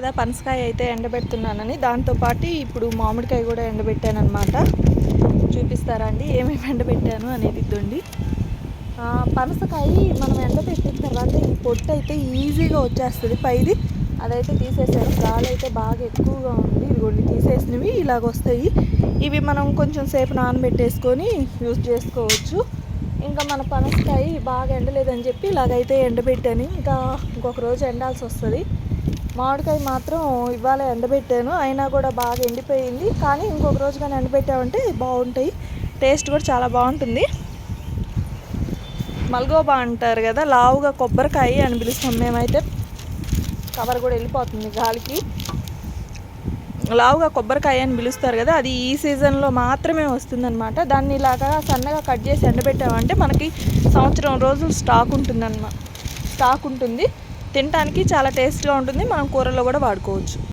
కదా పనసకాయ అయితే ఎండబెడుతున్నానని. దాంతోపాటు ఇప్పుడు మామిడికాయ కూడా ఎండబెట్టాను అనమాట. చూపిస్తారా అండి ఏమేమి ఎండబెట్టాను అనేది. ఇద్దండి పనసకాయ మనం ఎండబెట్టిన తర్వాత ఈ పొట్టు అయితే ఈజీగా వచ్చేస్తుంది పైది. అదైతే తీసేసాను. గాలి అయితే బాగా ఎక్కువగా ఉంది. ఇదిగోండి తీసేసినవి ఇలాగ వస్తాయి. ఇవి మనం కొంచెం సేపు నానబెట్టేసుకొని యూజ్ చేసుకోవచ్చు. ఇంకా మన పనసకాయ బాగా ఎండలేదని చెప్పి ఇలాగైతే ఎండబెట్టాను. ఇంకొక రోజు ఎండాల్సి వస్తుంది. మామిడికాయ మాత్రం ఇవాళ ఎండబెట్టాను, అయినా కూడా బాగా ఎండిపోయింది. కానీ ఇంకొక రోజు కానీ ఎండబెట్టామంటే బాగుంటాయి. టేస్ట్ కూడా చాలా బాగుంటుంది. మల్గోబా అంటారు కదా, లావుగా కొబ్బరికాయ అని పిలుస్తాం మేమైతే. కవర్ కూడా వెళ్ళిపోతుంది గాలికి. లావుగా కొబ్బరికాయ అని పిలుస్తారు కదా, అది ఈ సీజన్లో మాత్రమే వస్తుందన్నమాట. దాన్ని ఇలాగా సన్నగా కట్ చేసి ఎండబెట్టామంటే మనకి సంవత్సరం రోజులు స్టాక్ ఉంటుంది. తినడానికి చాలా టేస్ట్గా ఉంటుంది. మనం కూరల్లో కూడా వాడుకోవచ్చు.